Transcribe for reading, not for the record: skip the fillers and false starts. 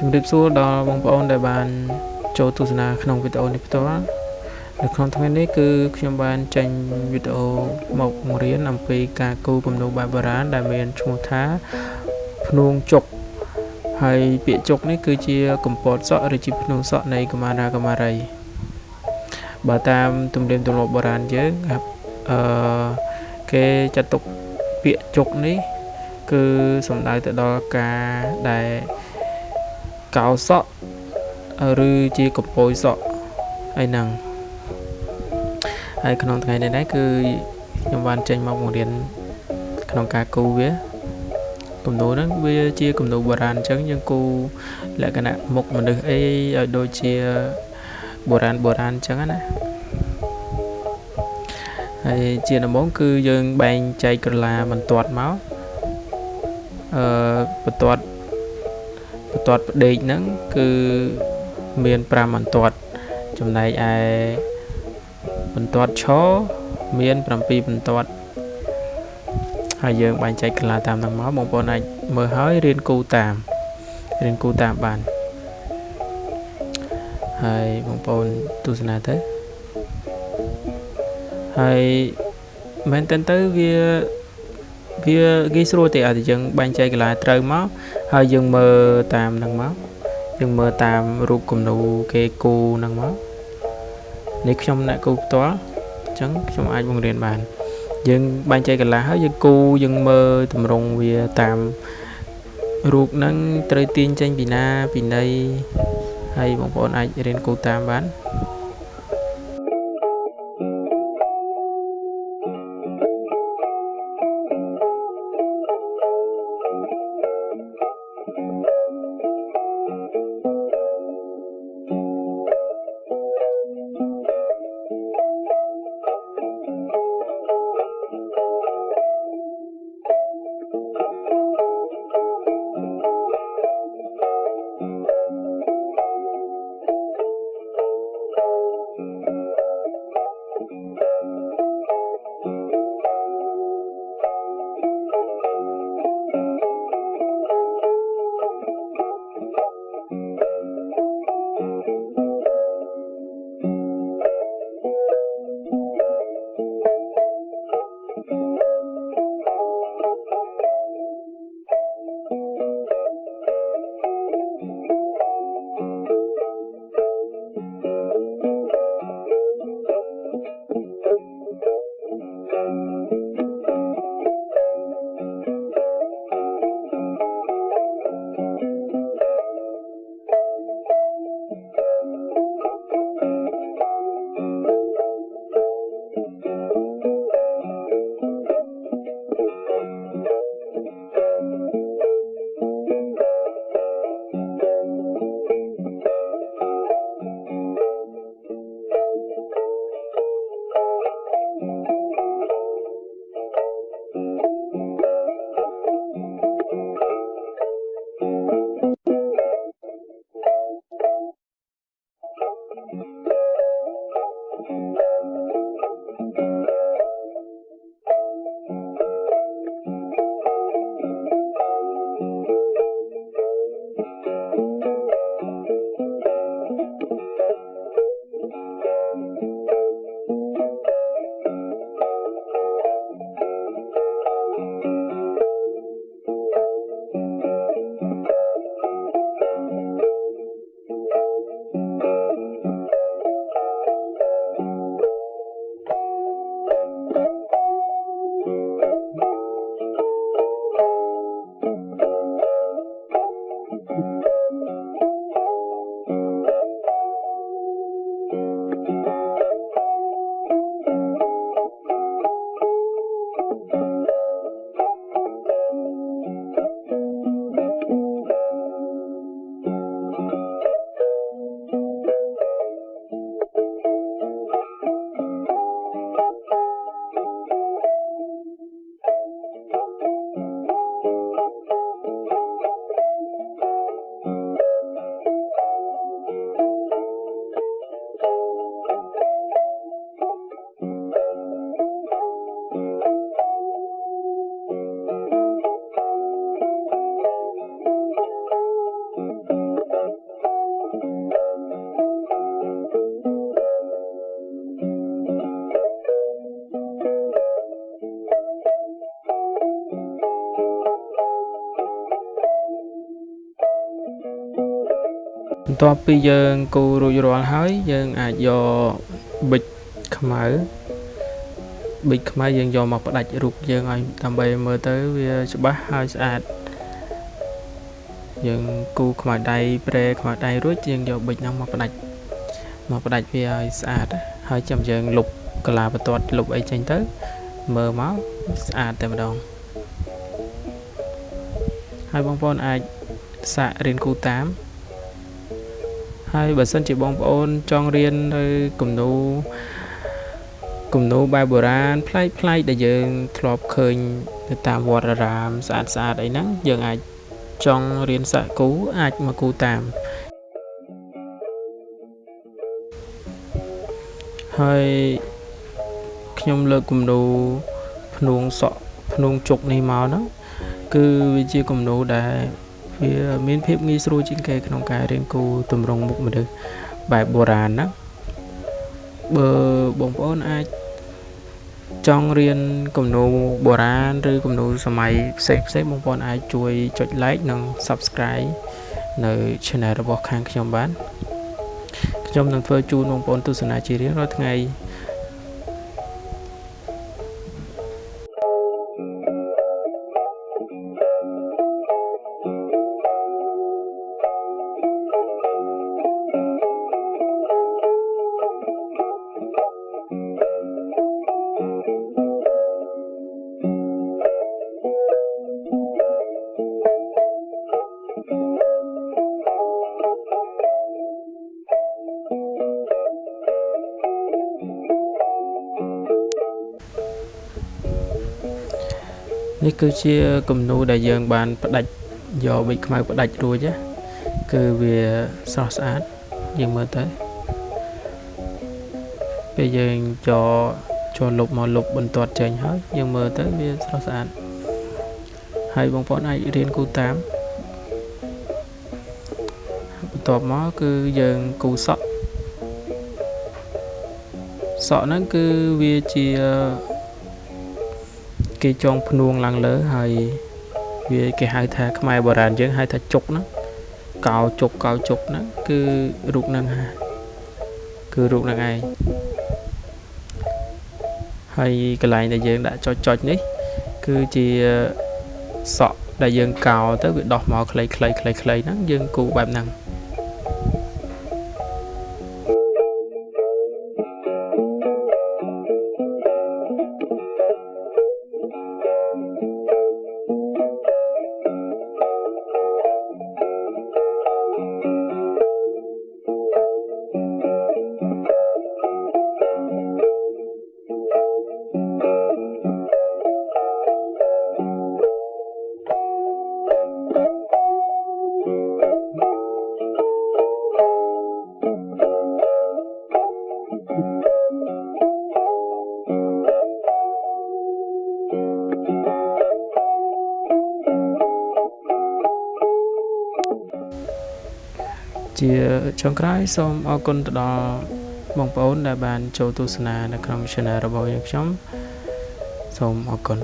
ជំរាបសួរដល់បងប្អូនដែលបានចូលទស្សនាក្នុងវីដេអូនេះផ្ទាល់នៅក្នុងថ្ងៃនេះគឺខ្ញុំបានចេញវីដេអូមកបង្រៀនអំពីការគូរគំនូរបែបបុរាណដែលមានឈ្មោះថាភ្នួងជុកហើយពាក្យជុកនេះគឺជាកម្ពតសក់ឬជាភ្នួងសក់នៃកុមារាកុមារីបើតាមទំនៀមទម្លាប់បុរាណយើងគេចាត់ទុកពាក្យជុកនេះគឺសំដៅទៅដល់ការដែលកោសក់ឬជាកំពូលសក់អីហ្នឹងហើយក្នុងថ្ងៃនេះដែរគឺខ្ញុំបានចេញមកបង្រៀនក្នុងការគូរវាគំនូរហ្នឹងវាជាគំនូរបុរាណអញ្ចឹងយើងគូរលក្ខណៈមុខមនុស្សអីឲ្យដូចជាបុរាណអញ្ចឹងណាហើយជាដំបូងគឺយើងបែងចែកក្រឡាបន្ទាត់មកបន្ទាត់ផ្ដេកហ្នឹងគឺមាន5បន្ទាត់ចំណែកឯបន្ទាត់ឈរមាន7បន្ទាត់ហើយយើងបែងចែកក្រឡាតាមហ្នឹងមកបងប្អូនអាចមើលហើយរៀនគូរតាមបានហើយបងប្អូនទស្សនាទៅហើយមែនតើទៅវាងាយស្រួលទេឲ្យតែយើងបែងចែកកន្លែងត្រូវមកហើយយើងមើលតាមហ្នឹងមកយើងមើលតាមរូបគំនូរគេគូរហ្នឹងមកនេះខ្ញុំអ្នកគូរផ្ទាល់អញ្ចឹងខ្ញុំអាចបង្រៀនបានយើងបែងចែកកន្លែងហើយយើងគូរយើងមើលតម្រង់វាតាមរូបហ្នឹងត្រូវទាញចេញពីណាពីណីហើយបងប្អូនអាចរៀនគូរតាមបាន បន្ទាប់ពីយើងគូររួចរាល់ហើយយើងអាចយកប៊ិចខ្មៅយើងយកមកផ្ដាច់រូបយើងឲ្យដើម្បីមើលទៅវាច្បាស់ហើយស្អាតយើងគូខ្មៅដៃប្រេខ្មៅដៃរួចយើងយកប៊ិចហ្នឹងមកផ្ដាច់វាឲ្យស្អាតហើយចាំយើងលុបកាឡាបន្ទាត់លុបអីចេញទៅមើលមកស្អាតតែម្ដងហើយបងប្អូនអាចសាករៀនគូតាមហើយបើសិនជាបងប្អូនចង់រៀននៅគំនូបែបបុរាណប្លែកដែលយើងធ្លាប់ឃើញនៅតាមវត្តអារាមស្អាតអីហ្នឹងយើងអាចចង់រៀនសាកគូអាចមកគូតាមហើយខ្ញុំលើកគំនូភ្នួងសក់ភ្នួងជុកនេះមកហ្នឹងគឺវាជាគំនូដែលវាមានភាពងាយស្រួលជាងគេក្នុងការរៀនគូទម្រង់មុខមនុស្សបែបបុរាណណាបើបងប្អូនអាចចង់រៀនគំនូបុរាណឬគំនូសម័យផ្សេងបងប្អូនអាចជួយចុច like និង subscribe នៅ channel របស់ខាងខ្ញុំបានខ្ញុំនឹងធ្វើជូនបងប្អូនទស្សនាជារៀងរាល់ថ្ងៃនេះគឺជាគំនូដែលយើងបានផ្ដាច់យកប៊ិចខ្មៅផ្ដាច់រួចគឺវាស្រស់ស្អាតយើងមើលទៅពេលយើងចូលលុបមកលុបបន្ទាត់ចេញហើយយើងមើលទៅវាស្រស់ស្អាតហើយបងប្អូនអាចរៀនគូតាមបន្ទាប់មកគឺយើងគូសក់ហ្នឹងគឺវាជាគេចងភ្នួងឡើងលើហើយវាគេហៅថាខ្មែរបុរាណយើងហៅថាជុកហ្នឹងកោជុកហ្នឹងគឺរូបហ្នឹងឯងហើយកន្លែងដែលយើងដាក់ចុចនេះគឺជាសក់ដែលយើងកោទៅវាដោះមកខ្លីៗហ្នឹងយើងគូបែបហ្នឹងជាចុងក្រោយសូមអរគុណទៅដល់បងប្អូនដែលបានចូលទស្សនានៅក្នុង channel របស់យើងខ្ញុំសូមអរគុណ